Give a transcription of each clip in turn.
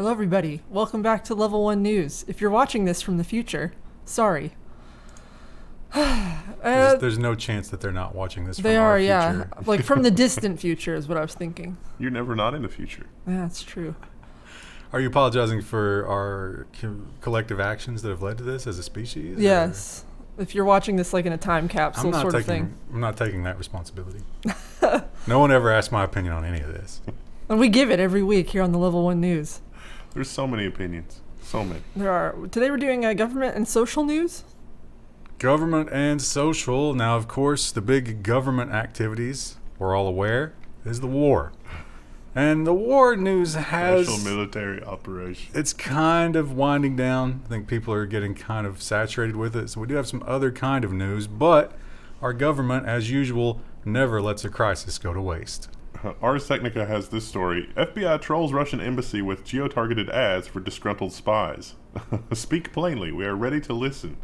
Hello everybody, welcome back to Level 1 News. If you're watching this from the future, sorry. There's no chance that they're not watching this from our future. Yeah. Like from the distant future is what I was thinking. You're never not in the future. Yeah, that's true. Are you apologizing for our collective actions that have led to this as a species? Yes. If you're watching this like in a time capsule sort of thing. I'm not taking that responsibility. No one ever asked my opinion on any of this. And we give it every week here on the Level 1 News. There's so many opinions. So many. There are. Today we're doing government and social news. Government and social. Now, of course, the big government activities, we're all aware, is the war. And the war news has... Special military operation. It's kind of winding down. I think people are getting kind of saturated with it. So we do have some other kind of news. But our government, as usual, never lets a crisis go to waste. Ars Technica has this story. FBI trolls Russian embassy with geotargeted ads for disgruntled spies. Speak plainly. We are ready to listen.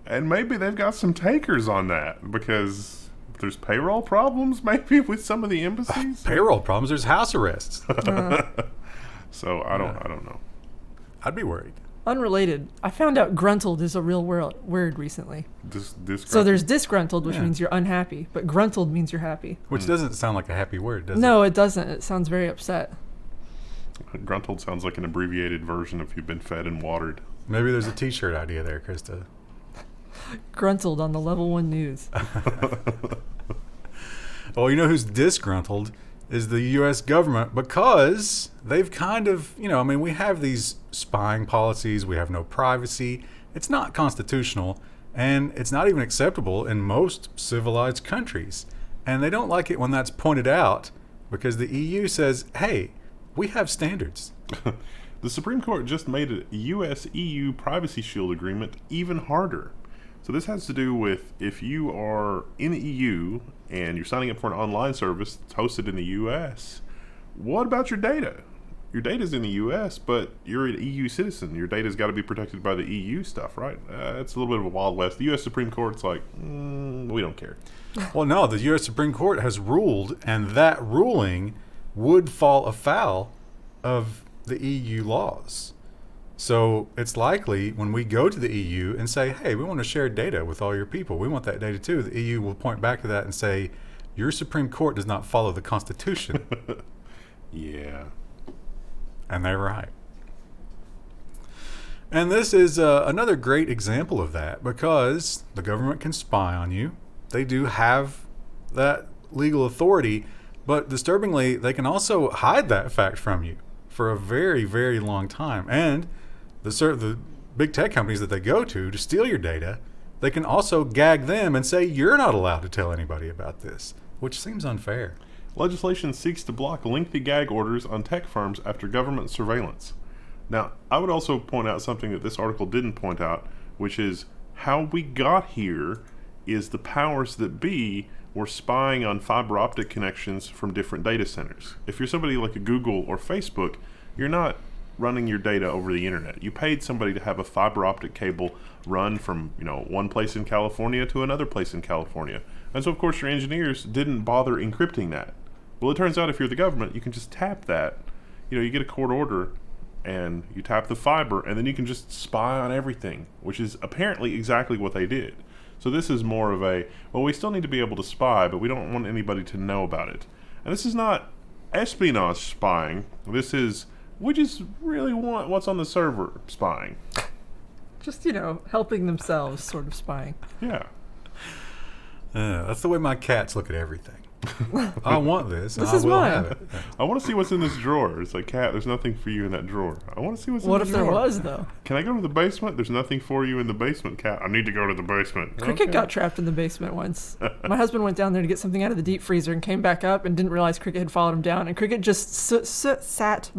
And maybe they've got some takers on that because there's payroll problems maybe with some of the embassies. Payroll problems? There's house arrests. So I don't know. I'd be worried. Unrelated. I found out gruntled is a real word recently. So there's disgruntled, which means you're unhappy, but gruntled means you're happy. Which doesn't sound like a happy word, does it? No, it doesn't. It sounds very upset. Gruntled sounds like an abbreviated version of you've been fed and watered. Maybe there's a t-shirt idea there, Krista. Gruntled on the Level 1 News. Well, you know who's disgruntled is the U.S. government because they've kind of, we have these spying policies. We have no privacy. It's not constitutional, and it's not even acceptable in most civilized countries. And they don't like it when that's pointed out because the EU says, hey, we have standards. The Supreme Court just made a U.S.-EU Privacy Shield agreement even harder. So this has to do with if you are in the EU and you're signing up for an online service that's hosted in the U.S., what about your data? Your data's in the U.S., but you're an EU citizen. Your data's got to be protected by the EU stuff, right? It's a little bit of a Wild West. The U.S. Supreme Court's like, we don't care. Well, no, the U.S. Supreme Court has ruled, and that ruling would fall afoul of the EU laws. So it's likely when we go to the EU and say, hey, we want to share data with all your people. We want that data too. The EU will point back to that and say, your Supreme Court does not follow the Constitution. Yeah. And they're right. And this is another great example of that because the government can spy on you. They do have that legal authority, but disturbingly, they can also hide that fact from you for a very, very long time. And the big tech companies that they go to steal your data, they can also gag them and say you're not allowed to tell anybody about this, which seems unfair. Legislation seeks to block lengthy gag orders on tech firms after government surveillance. Now, I would also point out something that this article didn't point out, which is how we got here is the powers that be were spying on fiber optic connections from different data centers. If you're somebody like a Google or Facebook, you're not running your data over the internet. You paid somebody to have a fiber optic cable run from, one place in California to another place in California. And so, of course, your engineers didn't bother encrypting that. Well, it turns out if you're the government, you can just tap that. You get a court order and you tap the fiber and then you can just spy on everything, which is apparently exactly what they did. So this is more of we still need to be able to spy, but we don't want anybody to know about it. And this is not espionage spying. This is, we just really want what's on the server spying. Just, helping themselves sort of spying. Yeah. That's the way my cats look at everything. I want this, and This I is will mine. have it. I want to see what's in this drawer. It's like, cat, there's nothing for you in that drawer. I want to see what's in the drawer. What if there was, though? Can I go to the basement? There's nothing for you in the basement, cat. I need to go to the basement. Cricket got trapped in the basement once. My husband went down there to get something out of the deep freezer and came back up and didn't realize Cricket had followed him down. And Cricket just sat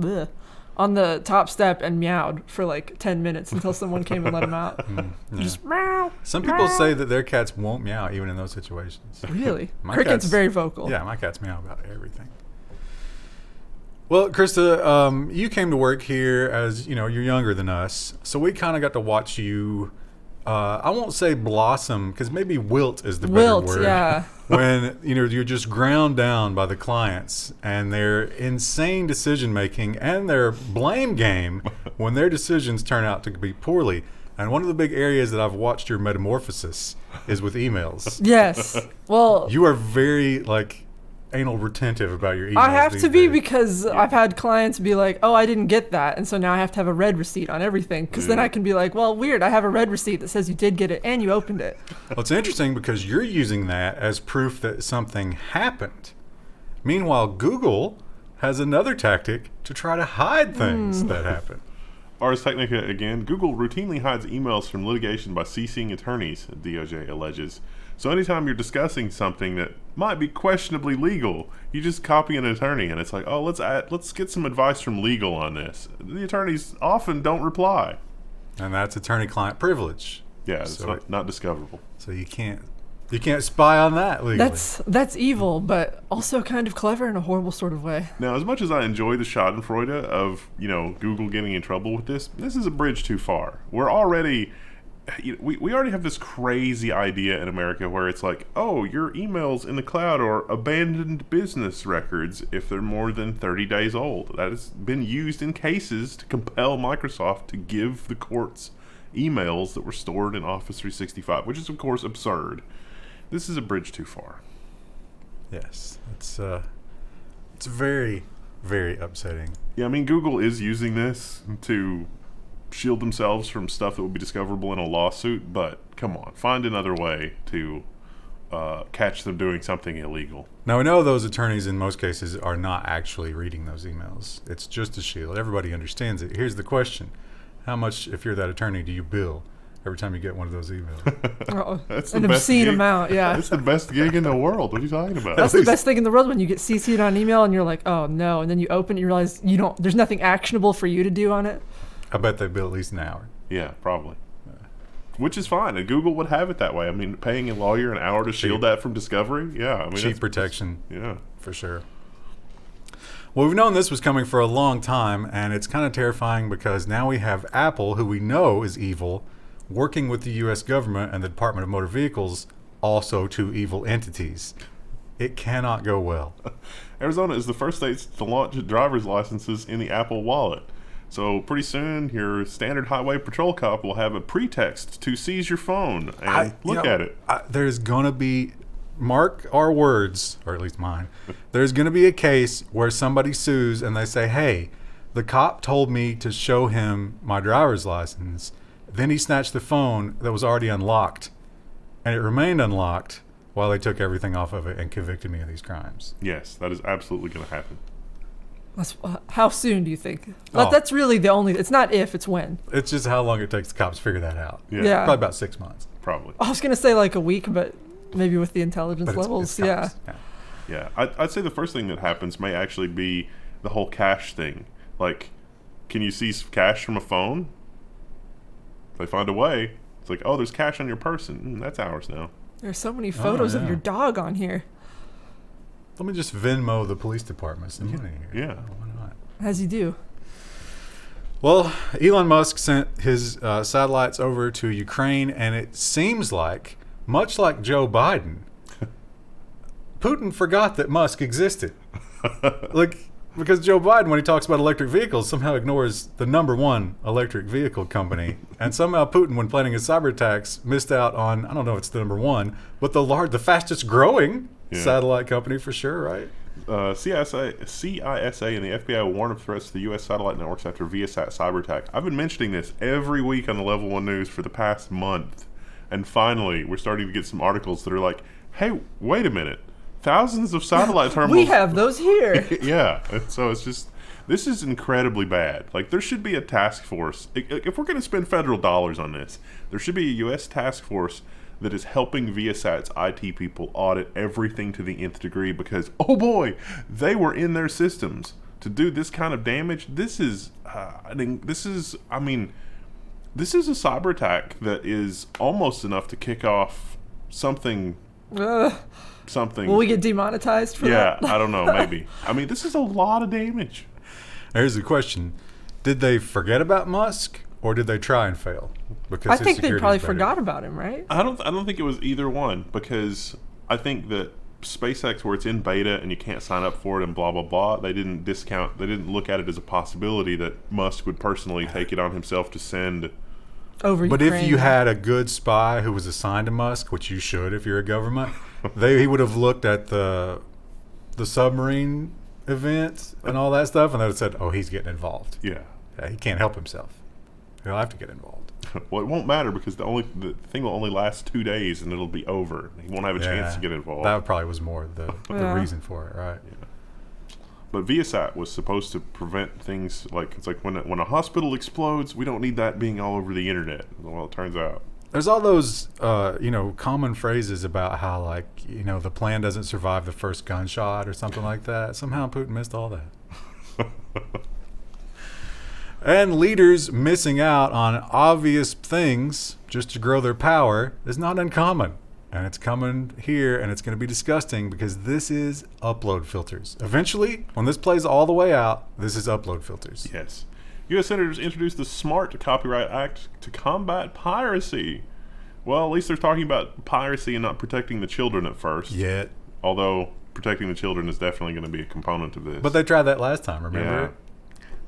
on the top step and meowed for like 10 minutes until someone came and let him out. Yeah. Just meow. Some people say that their cats won't meow even in those situations. Really? My Cricket's cats- very vocal. Yeah, my cats meow about everything. Well, Krista, you came to work here as, you're younger than us. So we kind of got to watch you I won't say blossom, because maybe wilt is the Wilt, better word. yeah. When you're just ground down by the clients and their insane decision making and their blame game when their decisions turn out to be poorly. And one of the big areas that I've watched your metamorphosis is with emails. Yes. Well, You are very anal retentive about your emails. I have these to be days. because I've had clients be like, "Oh, I didn't get that," and so now I have to have a red receipt on everything. Because then I can be like, "Well, weird. I have a red receipt that says you did get it and you opened it." Well, it's interesting because you're using that as proof that something happened. Meanwhile, Google has another tactic to try to hide things that happen. Ars Technica again. Google routinely hides emails from litigation by CCing attorneys, DOJ alleges. So anytime you're discussing something that might be questionably legal, you just copy an attorney, and it's like, oh, let's get some advice from legal on this. The attorneys often don't reply. And that's attorney-client privilege. Yeah, it's So- not discoverable. So you can't spy on that legally. That's evil, but also kind of clever in a horrible sort of way. Now, as much as I enjoy the Schadenfreude of Google getting in trouble with this is a bridge too far. We're already. We already have this crazy idea in America where it's like, oh, your emails in the cloud are abandoned business records if they're more than 30 days old. That has been used in cases to compel Microsoft to give the courts emails that were stored in Office 365, which is, of course, absurd. This is a bridge too far. Yes, it's very, very upsetting. Yeah, I mean, Google is using this to shield themselves from stuff that would be discoverable in a lawsuit, but come on, find another way to catch them doing something illegal. Now, we know those attorneys in most cases are not actually reading those emails. It's just a shield. Everybody understands it. Here's the question. How much, if you're that attorney, do you bill every time you get one of those emails? That's An the best obscene gig. amount, yeah. That's the best gig in the world. What are you talking about? That's the best thing in the world when you get CC'd on email and you're like, oh no, and then you open it and you realize there's nothing actionable for you to do on it. I bet they bill at least an hour. Yeah, probably. Which is fine, and Google would have it that way. I mean, paying a lawyer an hour to shield that from discovery, yeah. I mean, Cheap protection. Yeah. For sure. Well, we've known this was coming for a long time, and it's kind of terrifying because now we have Apple, who we know is evil, working with the U.S. government and the Department of Motor Vehicles, also two evil entities. It cannot go well. Arizona is the first state to launch driver's licenses in the Apple Wallet. So pretty soon, your standard highway patrol cop will have a pretext to seize your phone and look at it. There's going to be, mark our words, or at least mine, there's going to be a case where somebody sues and they say, hey, the cop told me to show him my driver's license. Then he snatched the phone that was already unlocked, and it remained unlocked while they took everything off of it and convicted me of these crimes. Yes, that is absolutely going to happen. That's, how soon do you think? Oh. That's really the only, it's not if, it's when. It's just how long it takes the cops to figure that out. Yeah. Probably about 6 months. Probably. I was going to say like a week, but maybe with the intelligence But levels, it's yeah. cops. Yeah, I'd say the first thing that happens may actually be the whole cache thing. Like, can you seize cache from a phone? If they find a way, it's like, oh, there's cache on your person. That's ours now. There's so many photos of yeah. your dog on here. Let me just Venmo the police department some money here. Yeah. Oh, why not? As you do. Well, Elon Musk sent his satellites over to Ukraine, and it seems like, much like Joe Biden, Putin forgot that Musk existed. Because Joe Biden, when he talks about electric vehicles, somehow ignores the number one electric vehicle company. And somehow Putin, when planning his cyber attacks, missed out on, I don't know if it's the number one, but the fastest growing satellite company for sure, right? CISA and the FBI warn of threats to the U.S. satellite networks after Viasat cyber attack. I've been mentioning this every week on the Level 1 news for the past month. And finally, we're starting to get some articles that are like, hey, wait a minute. Thousands of satellite terminals. We have those here. Yeah. And so it's just, this is incredibly bad. Like, there should be a task force. If we're going to spend federal dollars on this, there should be a U.S. task force that is helping Viasat's IT people audit everything to the nth degree because, oh boy, they were in their systems to do this kind of damage. This is a cyber attack that is almost enough to kick off something. Will we get demonetized for that? Yeah, I don't know, maybe. I mean, this is a lot of damage. Here's the question. Did they forget about Musk? or did they try and fail? Because I his think they security probably is better. forgot about him, right? I don't think it was either one, because I think that SpaceX, where it's in beta and you can't sign up for it and blah blah blah, they didn't look at it as a possibility that Musk would personally take it on himself to send. Over But Ukraine. if you had a good spy who was assigned to Musk, which you should if you're a government, he would have looked at the submarine events and all that stuff, and they would have said, "Oh, he's getting involved. Yeah. Yeah, he can't help himself. He'll have to get involved." Well, it won't matter because the thing will only last 2 days and it'll be over. He won't have a chance to get involved. That probably was more the Yeah. reason for it, right? But Viasat was supposed to prevent things like, it's like when a hospital explodes, we don't need that being all over the internet. Well, it turns out. There's all those, common phrases about how, like, the plan doesn't survive the first gunshot or something like that. Somehow Putin missed all that. And leaders missing out on obvious things just to grow their power is not uncommon. And it's coming here, and it's going to be disgusting because this is upload filters. Eventually, when this plays all the way out, this is upload filters. Yes. U.S. senators introduced the Smart Copyright Act to combat piracy. Well, at least they're talking about piracy and not protecting the children at first. Yet. Although protecting the children is definitely going to be a component of this. But they tried that last time, remember? Yeah.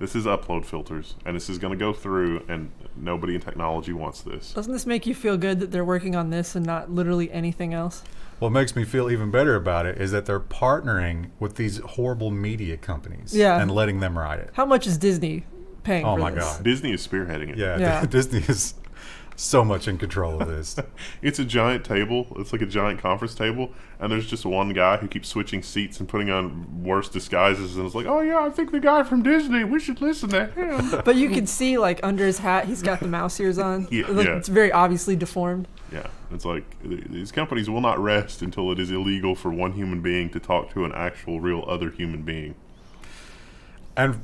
This is upload filters, and this is going to go through, and nobody in technology wants this. Doesn't this make you feel good that they're working on this and not literally anything else? What makes me feel even better about it is that they're partnering with these horrible media companies Yeah. and letting them write it. How much is Disney paying Oh for my this? God. Disney is spearheading it. Yeah, Yeah. Disney is so much in control of this. It's a giant table. It's like a giant conference table, and there's just one guy who keeps switching seats and putting on worse disguises, and it's like, oh yeah, I think the guy from Disney, we should listen to him. But you can see, like, under his hat, he's got the mouse ears on. Yeah, Like, yeah. It's very obviously deformed. Yeah, it's like these companies will not rest until it is illegal for one human being to talk to an actual, real other human being. And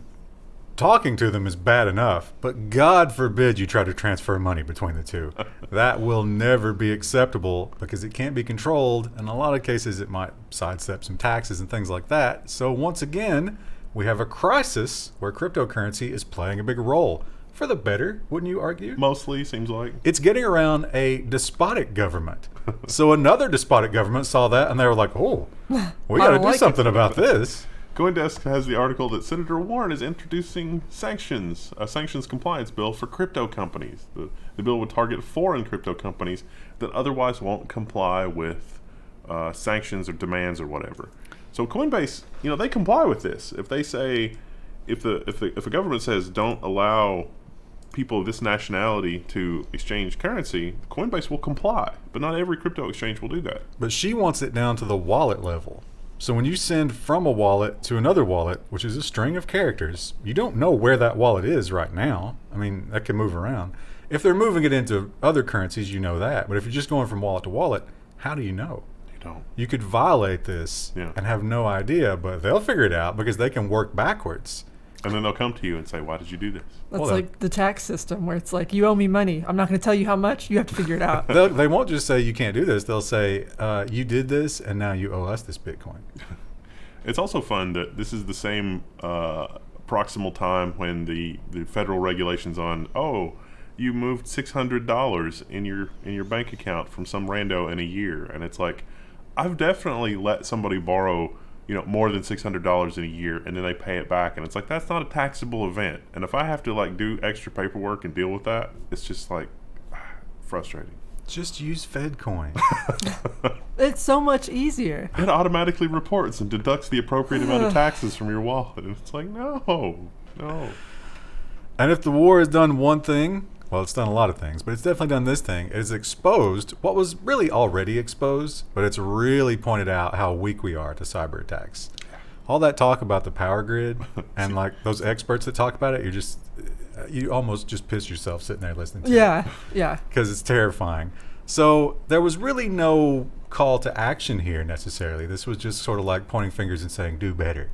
talking to them is bad enough, but God forbid you try to transfer money between the two. That will never be acceptable because it can't be controlled. In a lot of cases, it might sidestep some taxes and things like that. So once again, we have a crisis where cryptocurrency is playing a big role. For the better, wouldn't you argue? Mostly, seems like. It's getting around a despotic government. So another despotic government saw that and they were like, oh, we got to don't do like it. something about this. CoinDesk has the article that Senator Warren is introducing sanctions, a sanctions compliance bill for crypto companies. The bill would target foreign crypto companies that otherwise won't comply with sanctions or demands or whatever. So Coinbase, they comply with this. If they say, if a government says don't allow people of this nationality to exchange currency, Coinbase will comply. But not every crypto exchange will do that. But she wants it down to the wallet level. So when you send from a wallet to another wallet, which is a string of characters, you don't know where that wallet is right now. I mean, that can move around. If they're moving it into other currencies, you know that. But if you're just going from wallet to wallet, how do you know? You don't. You could violate this Yeah. and have no idea, but they'll figure it out because they can work backwards. And then they'll come to you and say, why did you do this? That's Well, like the tax system where it's like, you owe me money. I'm not going to tell you how much. You have to figure it out. They won't just say you can't do this. They'll say, you did this and now you owe us this Bitcoin. It's also fun that this is the same proximal time when the federal regulations on, you moved $600 in your bank account from some rando in a year. And it's like, I've definitely let somebody borrow more than $600 in a year, and then they pay it back, and it's like, that's not a taxable event. And if I have to do extra paperwork and deal with that, it's just frustrating. Just use FedCoin. It's so much easier. It automatically reports and deducts the appropriate amount of taxes from your wallet, and it's like, no. And if the war has done one thing, well, it's done a lot of things, but it's definitely done this thing. It has exposed what was really already exposed, but it's really pointed out how weak we are to cyber attacks. All that talk about the power grid and those experts that talk about it, you almost just piss yourself sitting there listening to it. Yeah. Because it's terrifying. So there was really no call to action here necessarily. This was just sort of like pointing fingers and saying, do better.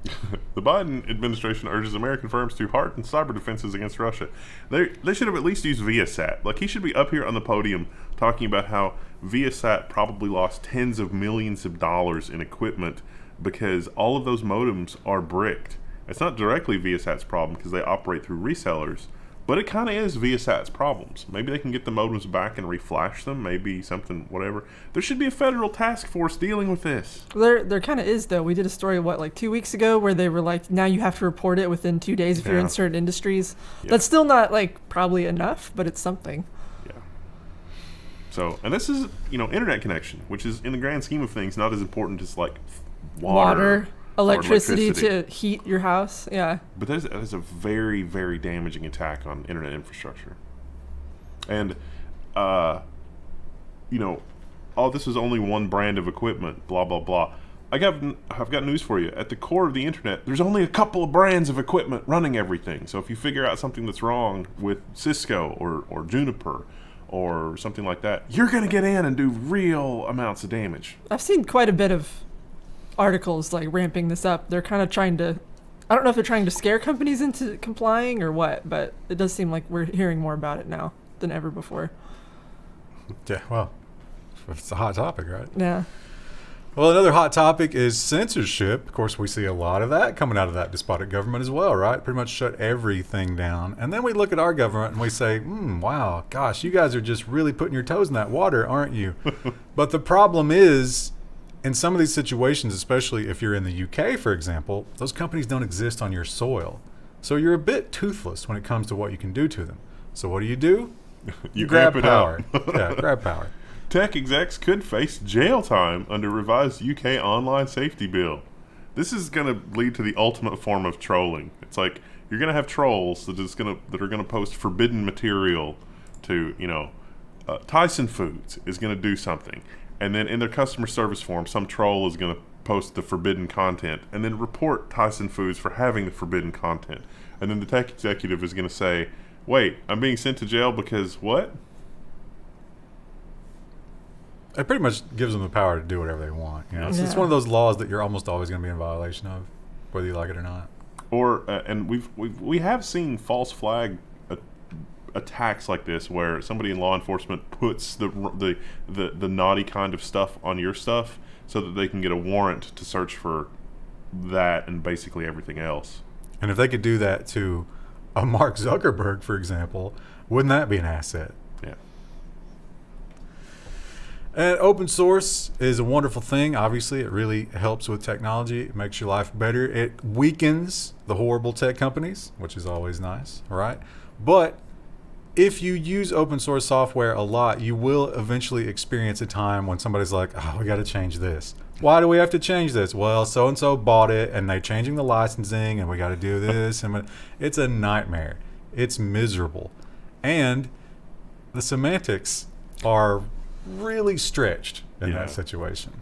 The Biden administration urges American firms to harden cyber defenses against Russia. They should have at least used Viasat. He should be up here on the podium talking about how Viasat probably lost tens of millions of dollars in equipment because all of those modems are bricked. It's not directly Viasat's problem because they operate through resellers, But it kind of is Viasat's problems. Maybe they can get the modems back and reflash them. Maybe something, whatever. There should be a federal task force dealing with this. There kind of is, though. We did a story, like 2 weeks ago, where they were like, now you have to report it within 2 days if you're in certain industries. Yeah. That's still not, like, probably enough, but it's something. Yeah. So, and this is, internet connection, which is, in the grand scheme of things, not as important as, like, water. Electricity to heat your house, yeah. But that is a very, very damaging attack on internet infrastructure. And, oh, this is only one brand of equipment, blah, blah, blah. I've got news for you. At the core of the internet, there's only a couple of brands of equipment running everything. So if you figure out something that's wrong with Cisco or Juniper or something like that, you're going to get in and do real amounts of damage. I've seen quite a bit of articles like ramping this up. They're kind of trying to, I don't know if they're trying to scare companies into complying or what, but it does seem like we're hearing more about it now than ever before. Yeah, well, it's a hot topic, right? Yeah. Well, another hot topic is censorship. Of course, we see a lot of that coming out of that despotic government as well, right? Pretty much shut everything down. And then we look at our government and we say, wow, gosh, you guys are just really putting your toes in that water, aren't you? But the problem is, in some of these situations, especially if you're in the UK, for example, those companies don't exist on your soil. So you're a bit toothless when it comes to what you can do to them. So what do? You grab power. Yeah, grab power. Tech execs could face jail time under revised UK online safety bill. This is going to lead to the ultimate form of trolling. It's like you're going to have trolls that are going to post forbidden material to, Tyson Foods is going to do something. And then in their customer service form, some troll is going to post the forbidden content and then report Tyson Foods for having the forbidden content. And then the tech executive is going to say, wait, I'm being sent to jail because what? It pretty much gives them the power to do whatever they want. It's one of those laws that you're almost always going to be in violation of, whether you like it or not. Or and we have seen false flag attacks like this where somebody in law enforcement puts the naughty kind of stuff on your stuff so that they can get a warrant to search for that and basically everything else. And if they could do that to a Mark Zuckerberg, for example, wouldn't that be an asset? Yeah. And open source is a wonderful thing. Obviously, it really helps with technology. It makes your life better. It weakens the horrible tech companies, which is always nice, right? But if you use open source software a lot, you will eventually experience a time when somebody's like, oh, we got to change this. Why do we have to change this? Well, so-and-so bought it, and they're changing the licensing, and we got to do this. And it's a nightmare. It's miserable. And the semantics are really stretched in that situation.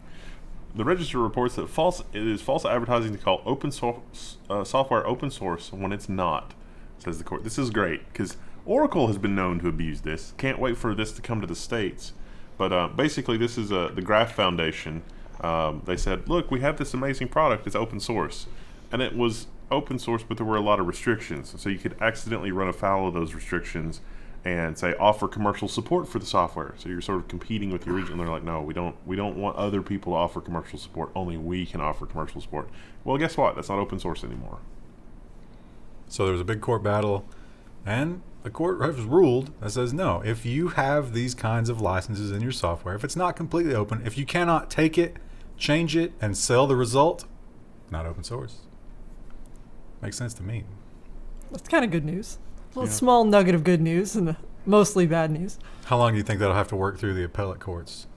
The Register reports that it is false advertising to call open source software open source when it's not, says the court. This is great, because Oracle has been known to abuse this. Can't wait for this to come to the States. But basically, this is the Graph Foundation. They said, look, we have this amazing product. It's open source. And it was open source, but there were a lot of restrictions. So you could accidentally run afoul of those restrictions and say, offer commercial support for the software. So you're sort of competing with the original. They're like, no, we don't want other people to offer commercial support. Only we can offer commercial support. Well, guess what? That's not open source anymore. So there was a big court battle, and the court has ruled that says, no, if you have these kinds of licenses in your software, if it's not completely open, if you cannot take it, change it, and sell the result, not open source. Makes sense to me. That's kind of good news. A little small nugget of good news and mostly bad news. How long do you think that'll have to work through the appellate courts?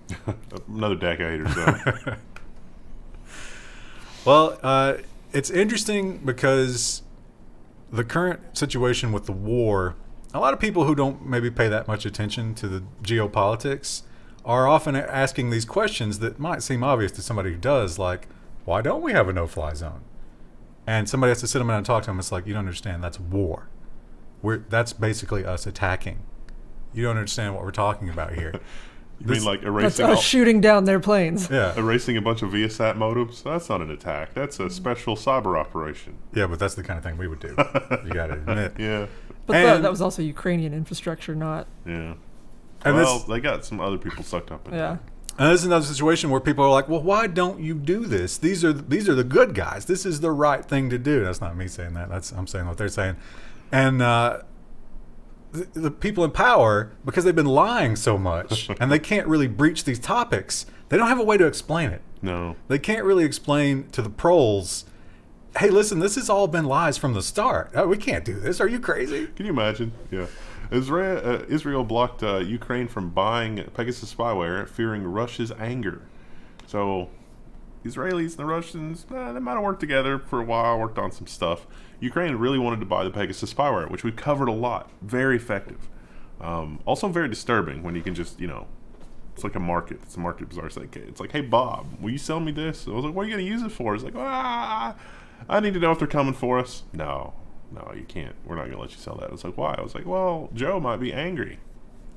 Another decade or so. Well, it's interesting because the current situation with the war, a lot of people who don't maybe pay that much attention to the geopolitics are often asking these questions that might seem obvious to somebody who does, like, why don't we have a no-fly zone? And somebody has to sit them down and talk to them. It's like, you don't understand, that's war. That's basically us attacking. You don't understand what we're talking about here. You mean like erasing? That's us shooting down their planes. Yeah. Erasing a bunch of Viasat modems? That's not an attack. That's a special cyber operation. Yeah, but that's the kind of thing we would do. You got to admit. Yeah. But that was also Ukrainian infrastructure, not... Yeah. And they got some other people sucked up in it. Yeah. And this is another situation where people are like, well, why don't you do this? These are the good guys. This is the right thing to do. That's not me saying that. I'm saying what they're saying. And the people in power, because they've been lying so much and they can't really breach these topics, they don't have a way to explain it. No. They can't really explain to the proles, hey, listen, this has all been lies from the start. Oh, we can't do this. Are you crazy? Can you imagine? Yeah. Israel blocked Ukraine from buying Pegasus spyware, fearing Russia's anger. So, Israelis and the Russians, they might have worked together for a while, worked on some stuff. Ukraine really wanted to buy the Pegasus spyware, which we've covered a lot. Very effective. Also very disturbing when you can just, it's like a market. It's a market bazaar. It's like, hey, Bob, will you sell me this? I was like, what are you going to use it for? It's like, I need to know if they're coming for us. No, you can't. We're not going to let you sell that. It's like, why? I was like, well, Joe might be angry.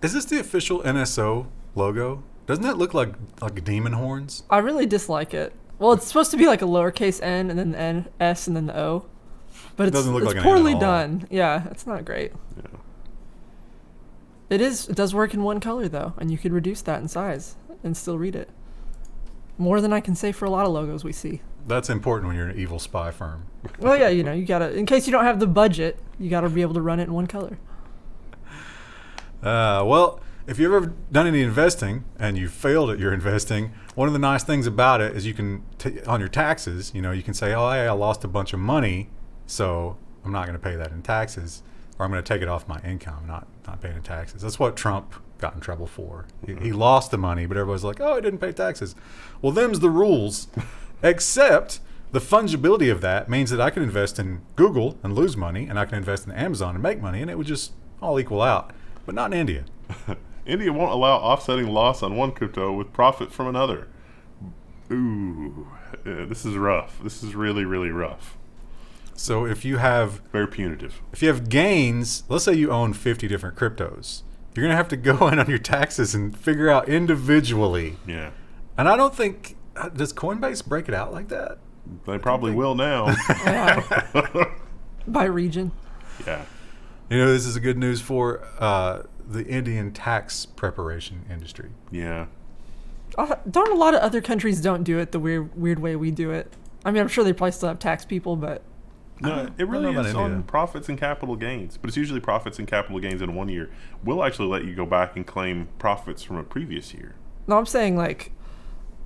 Is this the official NSO logo? Doesn't that look like demon horns? I really dislike it. Well, it's supposed to be like a lowercase n and then the n, s, and then the o. But it's doesn't look like an poorly N at all. done. Yeah, it's not great. Yeah. It does work in one color, though, and you could reduce that in size and still read it. More than I can say for a lot of logos we see. That's important when you're an evil spy firm. Well, yeah, you gotta, in case you don't have the budget, you gotta be able to run it in one color. Well, if you've ever done any investing and you failed at your investing, one of the nice things about it is you can, on your taxes, you can say, oh, hey, I lost a bunch of money, so I'm not going to pay that in taxes, or I'm going to take it off my income, not paying in taxes. That's what Trump got in trouble for. He lost the money, but everybody's like, oh, I didn't pay taxes. Well, them's the rules, except the fungibility of that means that I can invest in Google and lose money, and I can invest in Amazon and make money, and it would just all equal out, but not in India. India won't allow offsetting loss on one crypto with profit from another. Ooh, this is rough. This is really, really rough. So if you have very punitive. If you have gains, let's say you own 50 different cryptos, you're going to have to go in on your taxes and figure out individually. Yeah. And I don't think, does Coinbase break it out like that? They probably will now. By region. Yeah. This is a good news for the Indian tax preparation industry. Yeah. Don't a lot of other countries don't do it the weird way we do it? I mean, I'm sure they probably still have tax people, but... No, it really is on profits and capital gains, but it's usually profits and capital gains in 1 year. We'll actually let you go back and claim profits from a previous year. No, I'm saying, like,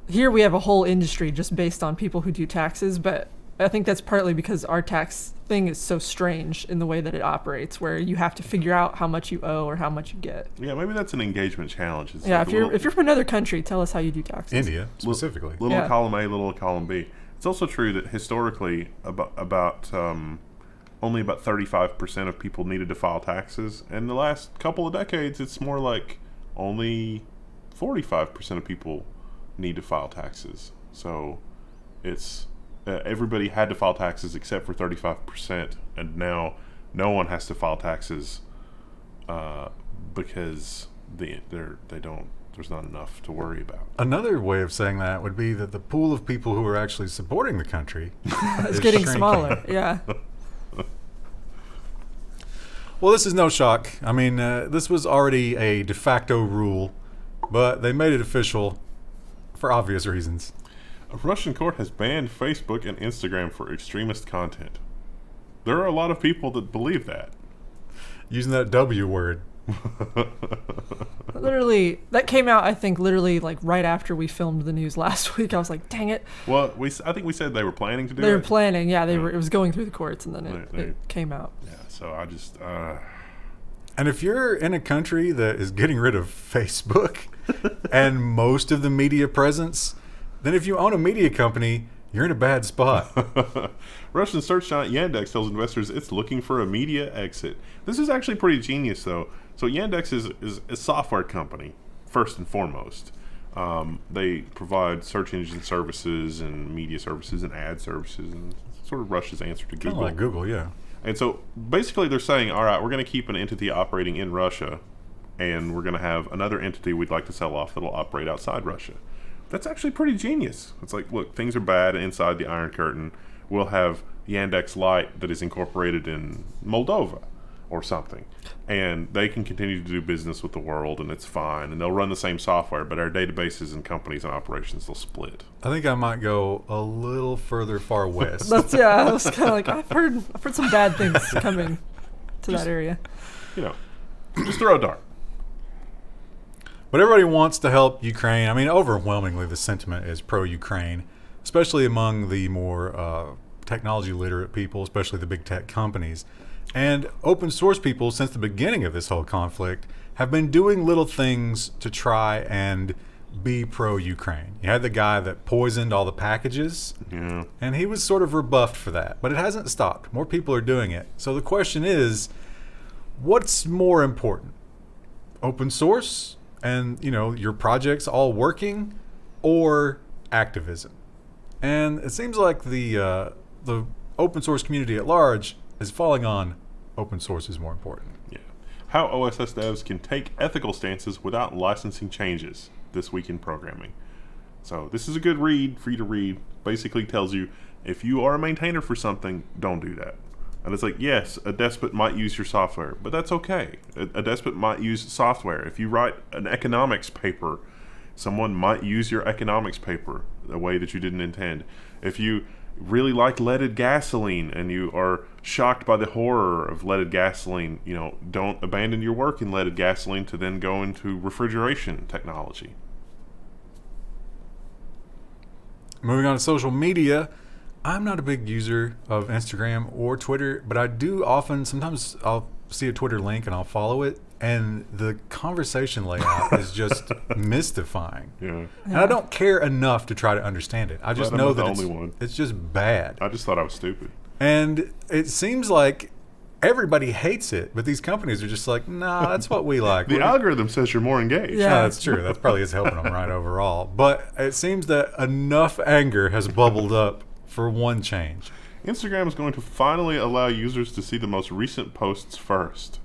here we have a whole industry just based on people who do taxes, but I think that's partly because our tax thing is so strange in the way that it operates, where you have to figure out how much you owe or how much you get. Yeah, maybe that's an engagement challenge. It's yeah, like if you're from another country, tell us how you do taxes. India, specifically. Little column A, little column B. It's also true that historically, only about 35% of people needed to file taxes. And the last couple of decades, it's more like only 45% of people need to file taxes. So it's everybody had to file taxes except for 35%, and now no one has to file taxes because they don't. There's not enough to worry about. Another way of saying that would be that the pool of people who are actually supporting the country is getting shrinking. Smaller. Yeah. Well, this is no shock. I mean, this was already a de facto rule, but they made it official for obvious reasons. A Russian court has banned Facebook and Instagram for extremist content. There are a lot of people that believe that. Using that W word. Literally, that came out, I think, literally like right after we filmed the news last week. I was like, dang it. Well, I think we said they were planning to do it. They were planning, yeah. It was going through the courts, and then it came out. Yeah, so I just... And if you're in a country that is getting rid of Facebook and most of the media presence, then if you own a media company, you're in a bad spot. Russian search giant Yandex tells investors it's looking for a media exit. This is actually pretty genius, though. So Yandex is a software company, first and foremost. They provide search engine services and media services and ad services, and sort of Russia's answer to Google. Kind of like Google, yeah. And so basically they're saying, all right, we're going to keep an entity operating in Russia, and we're going to have another entity we'd like to sell off that'll operate outside Russia. That's actually pretty genius. It's like, look, things are bad inside the Iron Curtain. We'll have Yandex Lite that is incorporated in Moldova or something, and they can continue to do business with the world, and it's fine, and they'll run the same software, but our databases and companies and operations, they'll split. I think I might go a little further far west. I was kind of like, I've heard some bad things coming to that area. Just throw a dart. But everybody wants to help Ukraine. I mean, overwhelmingly, the sentiment is pro-Ukraine, especially among the more technology literate people, especially the big tech companies. And open source people, since the beginning of this whole conflict, have been doing little things to try and be pro-Ukraine. You had the guy that poisoned all the packages, and he was sort of rebuffed for that. But it hasn't stopped. More people are doing it. So the question is, what's more important? Open source and, you know, your projects all working, or activism? And it seems like the open source community at large is falling on open source is more important. Yeah. How OSS devs can take ethical stances without licensing changes this week in programming. So this is a good read for you to read. Basically tells you if you are a maintainer for something, don't do that. And it's like, yes, a despot might use your software, but that's okay. A despot might use software. If you write an economics paper, someone might use your economics paper a way that you didn't intend. If you really like leaded gasoline and you are shocked by the horror of leaded gasoline, you know, don't abandon your work in leaded gasoline to then go into refrigeration technology. Moving on to social media, I'm not a big user of Instagram or Twitter, but I do often, sometimes I'll see a Twitter link and I'll follow it, and the conversation layout is just mystifying. Yeah. And I don't care enough to try to understand it. I just know that it's just bad. I just thought I was stupid. And it seems like everybody hates it, but these companies are just like, nah, that's what we like. The algorithm says you're more engaged. Yeah, that's true. That probably is helping them right overall. But it seems that enough anger has bubbled up for one change. Instagram is going to finally allow users to see the most recent posts first.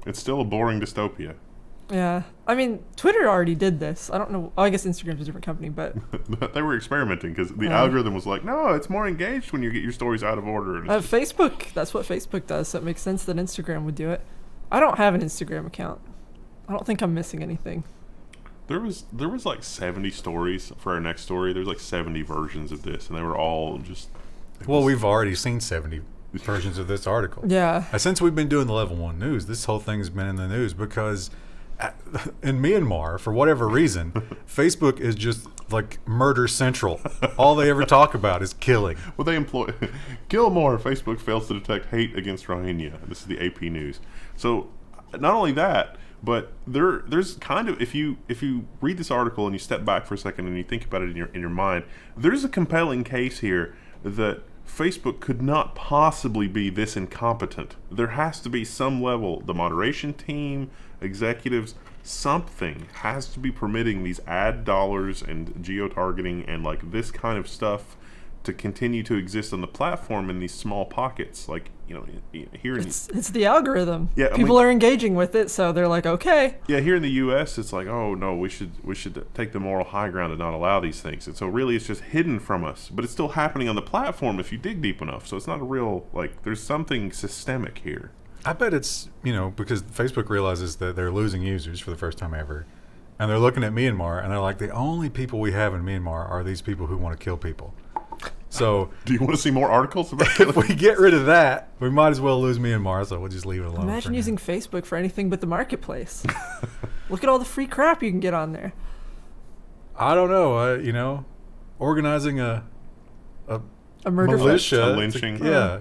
It's still a boring dystopia. Yeah. I mean, Twitter already did this. I don't know. Oh, I guess Instagram's a different company, but... They were experimenting because the algorithm was like, no, it's more engaged when you get your stories out of order. Facebook, that's what Facebook does, so it makes sense that Instagram would do it. I don't have an Instagram account. I don't think I'm missing anything. There was like 70 stories for our next story. There's like 70 versions of this, and they were all just... Well, we've already seen 70 versions of this article. Yeah. Since we've been doing the Level 1 news, this whole thing's been in the news because in Myanmar, for whatever reason, Facebook is just like murder central. All they ever talk about is killing. Well, they employ... Gilmore, Facebook fails to detect hate against Rohingya. This is the AP News. So, not only that, but there's kind of, if you read this article and you step back for a second and you think about it in your mind, there's a compelling case here that Facebook could not possibly be this incompetent. There has to be some level, the moderation team, executives, something has to be permitting these ad dollars and geo-targeting and like this kind of stuff to continue to exist on the platform in these small pockets. Like, you know, here in... It's the algorithm. Yeah, People are engaging with it, so they're like, okay. Yeah, here in the U.S., it's like, oh, no, we should take the moral high ground and not allow these things. And so really it's just hidden from us. But it's still happening on the platform if you dig deep enough. So it's not a real, like, there's something systemic here. I bet it's, you know, because Facebook realizes that they're losing users for the first time ever. And they're looking at Myanmar, and they're like, the only people we have in Myanmar are these people who want to kill people. So, do you want to see more articles about if we get rid of that, we might as well lose Myanmar, so we'll just leave it alone. Imagine using Facebook for anything but the marketplace. Look at all the free crap you can get on there. I don't know, you know, organizing a murder militia, a lynching. Yeah,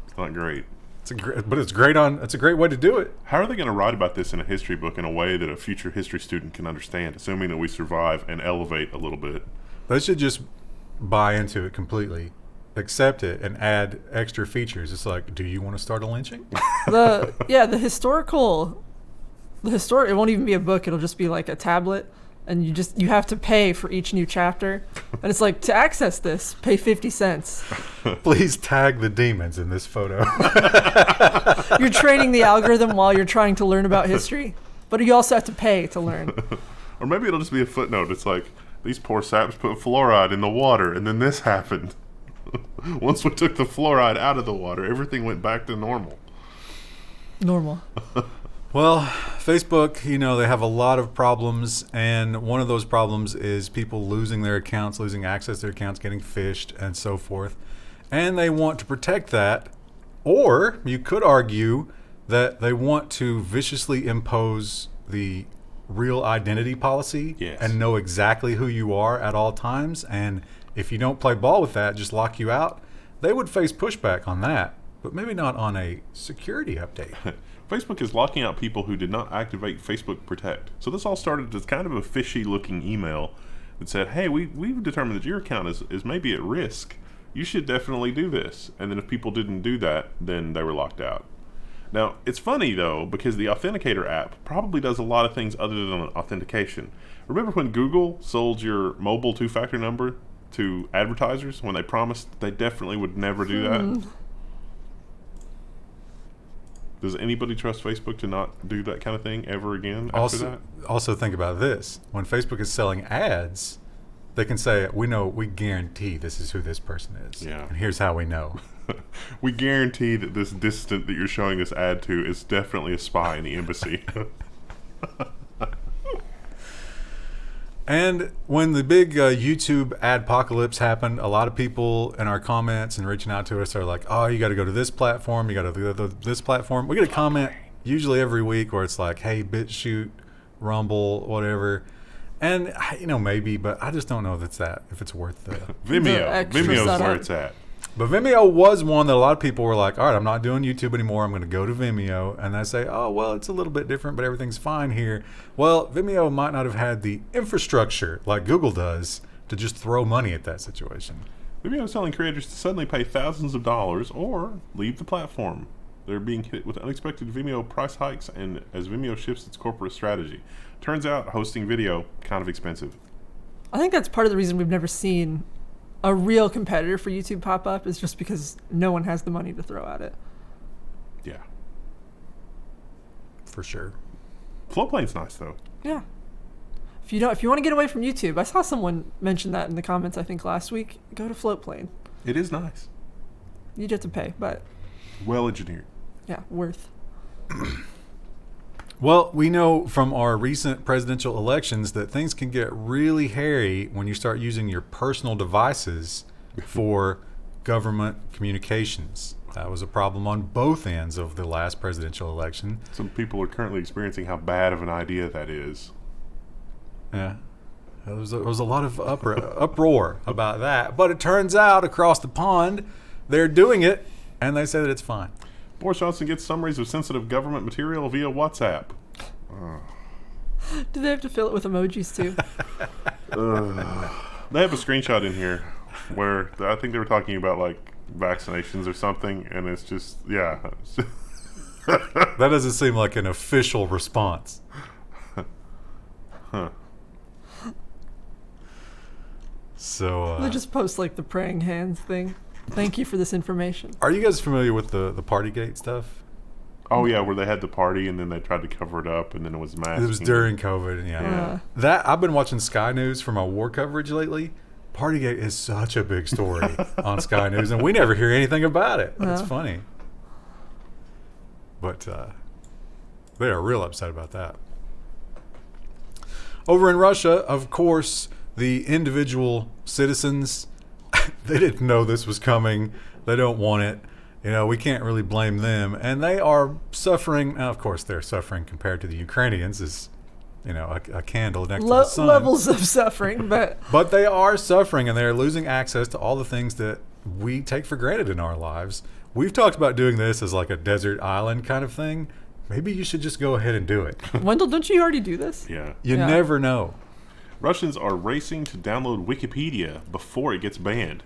it's not great. It's a great way to do it. How are they going to write about this in a history book in a way that a future history student can understand, assuming that we survive and elevate a little bit? They should just buy into it completely, accept it, and add extra features. It's like, do you want to start a lynching? The historical, it won't even be a book. It'll just be like a tablet, and you have to pay for each new chapter. And it's like, to access this, pay 50 cents. Please tag the demons in this photo. You're training the algorithm while you're trying to learn about history, but you also have to pay to learn. Or maybe it'll just be a footnote. It's like, these poor saps put fluoride in the water, and then this happened. Once we took the fluoride out of the water, everything went back to normal. Well, Facebook, you know, they have a lot of problems, and one of those problems is people losing their accounts, losing access to their accounts, getting phished, and so forth. And they want to protect that, or you could argue that they want to viciously impose the real identity policy and know exactly who you are at all times. And if you don't play ball with that, just lock you out. They would face pushback on that, but maybe not on a security update. Facebook is locking out people who did not activate Facebook Protect. So this all started as kind of a fishy-looking email that said, hey, we've determined that your account is maybe at risk. You should definitely do this. And then if people didn't do that, then they were locked out. Now, it's funny, though, because the Authenticator app probably does a lot of things other than authentication. Remember when Google sold your mobile two-factor number to advertisers when they promised they definitely would never do that? Does anybody trust Facebook to not do that kind of thing ever again after that? Also think about this. When Facebook is selling ads, they can say, we guarantee this is who this person is. Yeah. And here's how we know. We guarantee that this dissident that you're showing this ad to is definitely a spy in the embassy. And when the big YouTube adpocalypse happened, a lot of people in our comments and reaching out to us are like, oh, you got to go to this platform. You got to go to this platform. We get a comment usually every week where it's like, hey, BitChute, Rumble, whatever. And, maybe, but I just don't know if it's worth the Vimeo. Vimeo's where it's at. But Vimeo was one that a lot of people were like, all right, I'm not doing YouTube anymore. I'm going to go to Vimeo. And I say, oh, well, it's a little bit different, but everything's fine here. Well, Vimeo might not have had the infrastructure like Google does to just throw money at that situation. Vimeo is telling creators to suddenly pay thousands of dollars or leave the platform. They're being hit with unexpected Vimeo price hikes and as Vimeo shifts its corporate strategy. Turns out hosting video kind of expensive. I think that's part of the reason we've never seen a real competitor for YouTube pop up is just because no one has the money to throw at it. Yeah. For sure. Floatplane's nice though. Yeah. If you want to get away from YouTube, I saw someone mention that in the comments I think last week, go to Floatplane. It is nice. You'd have to pay, but well engineered. Yeah, worth. Well, we know from our recent presidential elections that things can get really hairy when you start using your personal devices for government communications. That was a problem on both ends of the last presidential election. Some people are currently experiencing how bad of an idea that is. Yeah. There was a lot of uproar about that. But it turns out across the pond, they're doing it, and they say that it's fine. Boris Johnson gets summaries of sensitive government material via WhatsApp. Do they have to fill it with emojis too? They have a screenshot in here where I think they were talking about like vaccinations or something, and it's just, yeah. That doesn't seem like an official response. Huh. So they just post like the praying hands thing. Thank you for this information. Are you guys familiar with the Partygate stuff? Oh yeah, where they had the party and then they tried to cover it up and then it was masked. It was during COVID. Yeah. That I've been watching Sky News for my war coverage lately. Partygate is such a big story on Sky News, and we never hear anything about it. It's funny, but they are real upset about that. Over in Russia, of course, the individual citizens, they didn't know this was coming. They don't want it. We can't really blame them. And they are suffering. Now, of course, they're suffering compared to the Ukrainians as, a candle next to the sun. Levels of suffering, but... But they are suffering, and they're losing access to all the things that we take for granted in our lives. We've talked about doing this as like a desert island kind of thing. Maybe you should just go ahead and do it. Wendell, don't you already do this? Yeah. You never know. Russians are racing to download Wikipedia before it gets banned.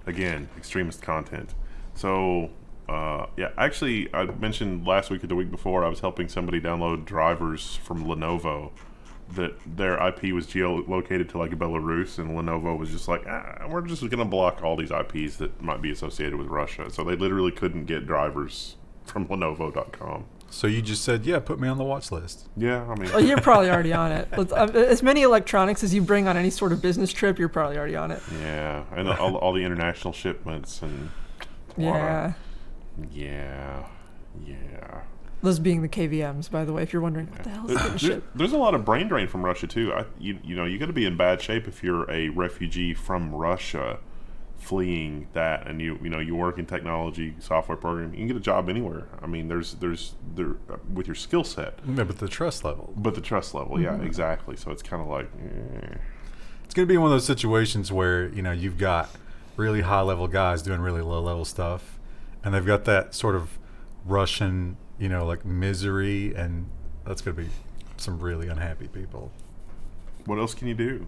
Again, extremist content. So, actually, I mentioned last week or the week before, I was helping somebody download drivers from Lenovo that their IP was geolocated to like Belarus, and Lenovo was just like, we're just going to block all these IPs that might be associated with Russia. So they literally couldn't get drivers from Lenovo.com. So you just said, put me on the watch list. Yeah, I mean... Well, you're probably already on it. As many electronics as you bring on any sort of business trip, you're probably already on it. Yeah, and all the international shipments and... Yeah. Yeah. Those being the KVMs, by the way, if you're wondering, what the hell is getting shipped? There's a lot of brain drain from Russia, too. You got to be in bad shape if you're a refugee from Russia fleeing that, and you work in technology, software programming, you can get a job anywhere. I mean, there's with your skill set. Yeah, but the trust level. Yeah, exactly. So it's kind of like, It's going to be one of those situations where, you've got really high level guys doing really low level stuff, and they've got that sort of Russian, like misery, and that's going to be some really unhappy people. What else can you do?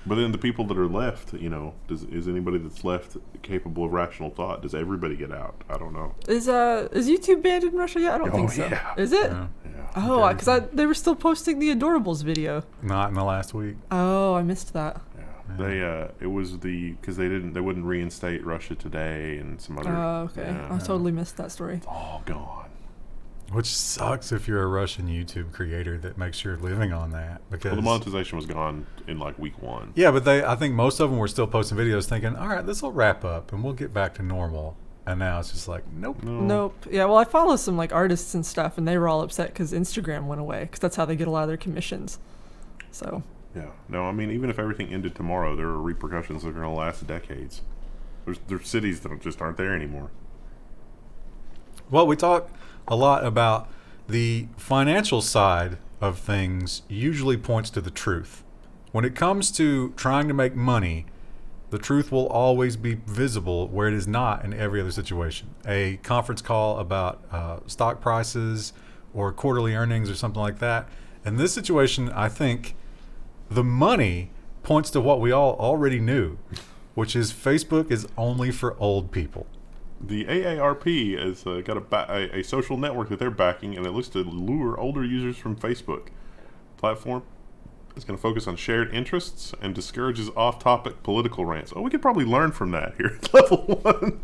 But then the people that are left, is anybody that's left capable of rational thought? Does everybody get out? I don't know. Is YouTube banned in Russia yet? I don't think so. Yeah. Is it? Yeah. Oh, because they were still posting the Adorables video. Not in the last week. Oh, I missed that. Yeah. It was because they wouldn't reinstate Russia Today and some other. Oh, okay. Yeah. I totally missed that story. It's all gone. Which sucks if you're a Russian YouTube creator that makes your living on that. Because Well, the monetization was gone in like week 1. Yeah, but I think most of them were still posting videos thinking, all right, this will wrap up and we'll get back to normal. And now it's just like, nope. Nope. Yeah, well, I follow some like artists and stuff, and they were all upset because Instagram went away, because that's how they get a lot of their commissions. So. Yeah. No, I mean, even if everything ended tomorrow, there are repercussions that are going to last decades. There's cities that just aren't there anymore. Well, we talk a lot about the financial side of things usually points to the truth. When it comes to trying to make money, the truth will always be visible where it is not in every other situation. A conference call about stock prices or quarterly earnings or something like that. In this situation, I think the money points to what we all already knew, which is Facebook is only for old people. The AARP has got a social network that they're backing, and it looks to lure older users from Facebook. Platform is going to focus on shared interests and discourages off-topic political rants. Oh, we could probably learn from that here at Level 1.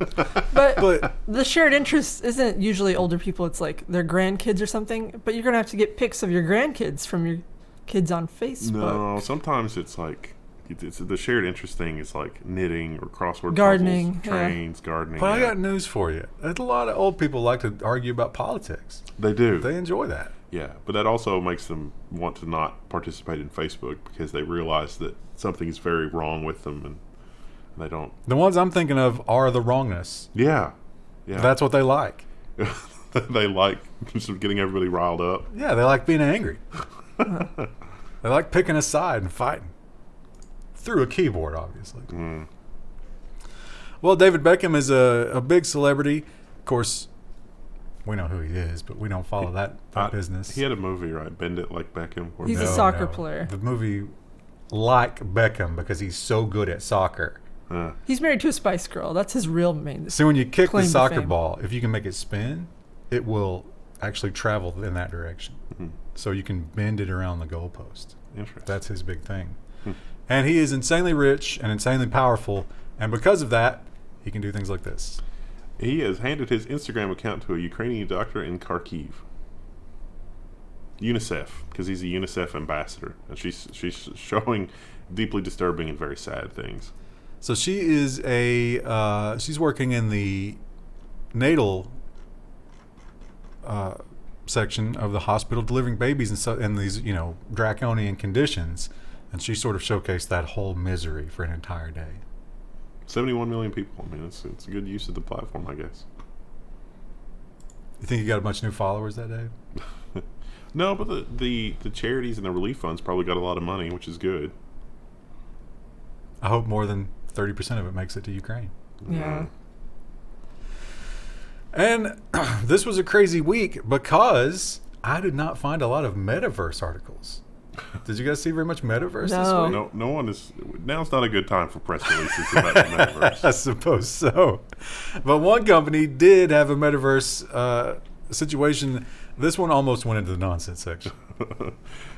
But the shared interest isn't usually older people. It's like their grandkids or something. But you're going to have to get pics of your grandkids from your kids on Facebook. No, sometimes it's like... It's the shared interest thing is like knitting or crossword gardening, puzzles, trains, gardening. But I got news for you. There's a lot of old people like to argue about politics. They do. They enjoy that. Yeah, but that also makes them want to not participate in Facebook because they realize that something is very wrong with them, and they don't. The ones I'm thinking of are the wrongness. Yeah. That's what they like. They like just getting everybody riled up. Yeah, they like being angry. They like picking a side and fighting. Through a keyboard, obviously. Well, David Beckham is a big celebrity. Of course, we know who he is, but we don't follow that business. He had a movie, right? Bend It Like Beckham. He's a soccer player. The movie Like Beckham because he's so good at soccer. He's married to a Spice Girl. That's his real main. So when you kick the claim to soccer fame. ball, if you can make it spin, it will actually travel in that direction. So you can bend it around the goalpost. Interesting. That's his big thing. And he is insanely rich and insanely powerful. And because of that, he can do things like this. He has handed his Instagram account to a Ukrainian doctor in Kharkiv. UNICEF, because he's a UNICEF ambassador. And she's showing deeply disturbing and very sad things. So she is she's working in the natal section of the hospital, delivering babies in these, draconian conditions. And she sort of showcased that whole misery for an entire day. 71 million people. I mean, it's a good use of the platform, I guess. You think you got a bunch of new followers that day? No, but the charities and the relief funds probably got a lot of money, which is good. I hope more than 30% of it makes it to Ukraine. Yeah. And this was a crazy week because I did not find a lot of Metaverse articles. Did you guys see very much Metaverse No. this week? No one is. Now's not a good time for press releases about the Metaverse. I suppose so. But one company did have a Metaverse situation. This one almost went into the nonsense section.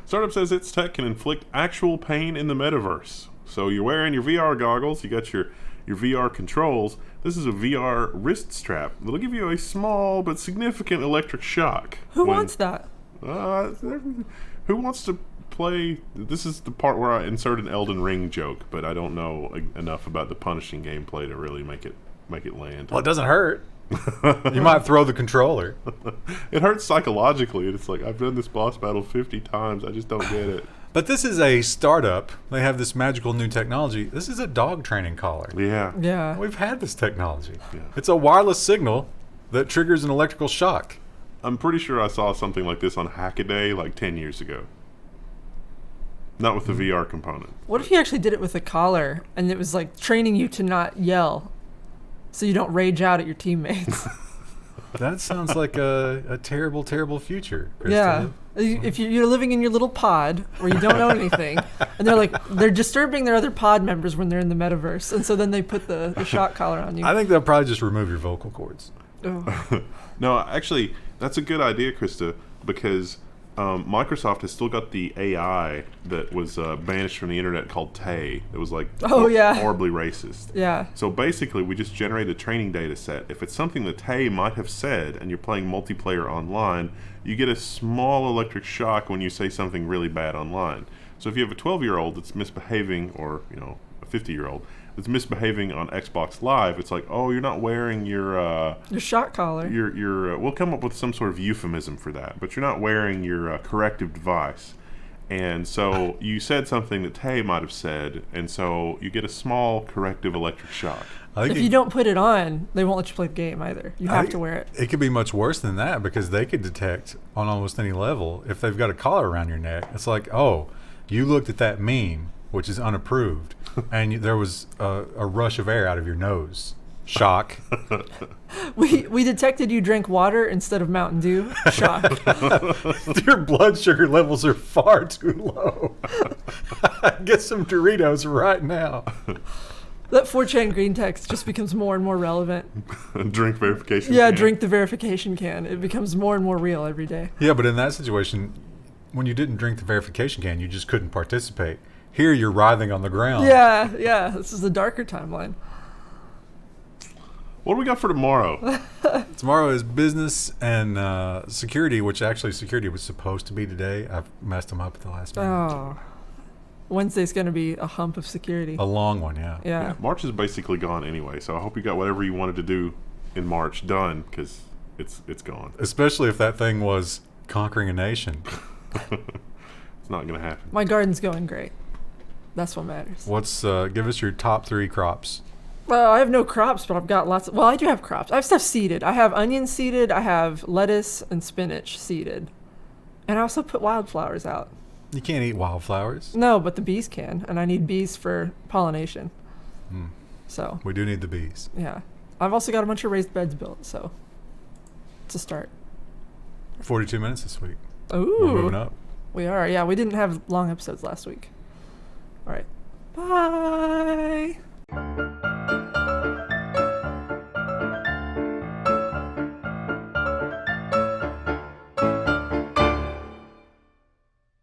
Startup says its tech can inflict actual pain in the Metaverse. So you're wearing your VR goggles, you got your VR controls. This is a VR wrist strap that'll give you a small but significant electric shock. Who wants that? Who wants to play? This is the part where I insert an Elden Ring joke, but I don't know enough about the punishing gameplay to really make it land. Well, it doesn't hurt. You might throw the controller. It hurts psychologically. It's like, I've done this boss battle 50 times. I just don't get it. But this is a startup. They have this magical new technology. This is a dog training collar. Yeah. Yeah. We've had this technology. Yeah. It's a wireless signal that triggers an electrical shock. I'm pretty sure I saw something like this on Hackaday like 10 years ago. Not with the VR component. What if you actually did it with a collar and it was like training you to not yell so you don't rage out at your teammates? That sounds like a terrible, terrible future, Krista. Yeah. If you're living in your little pod where you don't know anything, and they're disturbing their other pod members when they're in the metaverse, and so then they put the shock collar on you. I think they'll probably just remove your vocal cords. Oh. No, actually, that's a good idea, Krista, because Microsoft has still got the AI that was banished from the internet called Tay. It was like horribly racist. Yeah. So basically, we just generate a training data set. If it's something that Tay might have said and you're playing multiplayer online, you get a small electric shock when you say something really bad online. So if you have a 12-year-old that's misbehaving, or a 50-year-old that's misbehaving on Xbox Live, it's like, oh, you're not wearing your shock collar. Your we'll come up with some sort of euphemism for that, but you're not wearing your corrective device. And so you said something that Tay might have said, and so you get a small corrective electric shock. If you don't put it on, they won't let you play the game either. You have to wear it. It could be much worse than that, because they could detect on almost any level if they've got a collar around your neck. It's like, oh, you looked at that meme, which is unapproved, and there was a rush of air out of your nose. Shock. We detected you drank water instead of Mountain Dew. Shock. Your blood sugar levels are far too low. Get some Doritos right now. That 4chan green text just becomes more and more relevant. Drink verification. Yeah, can. drink the verification can. It becomes more and more real every day. Yeah, but in that situation, when you didn't drink the verification can, you just couldn't participate. Here, you're writhing on the ground. Yeah. This is the darker timeline. What do we got for tomorrow? Tomorrow is business and security, which actually security was supposed to be today. I've messed them up at the last minute. Oh. Wednesday's going to be a hump of security. A long one, yeah. Yeah. March is basically gone anyway, so I hope you got whatever you wanted to do in March done, because it's gone. Especially if that thing was conquering a nation. It's not going to happen. My garden's going great. That's what matters. Give us your top 3 crops. Well, I have no crops, but I've got lots of... Well, I do have crops. I have stuff seeded. I have onions seeded. I have lettuce and spinach seeded. And I also put wildflowers out. You can't eat wildflowers. No, but the bees can. And I need bees for pollination. So, We do need the bees. yeah. I've also got a bunch of raised beds built, so it's a start. 42 minutes this week. Ooh. We're moving up. We are. Yeah, we didn't have long episodes last week. All right. Bye.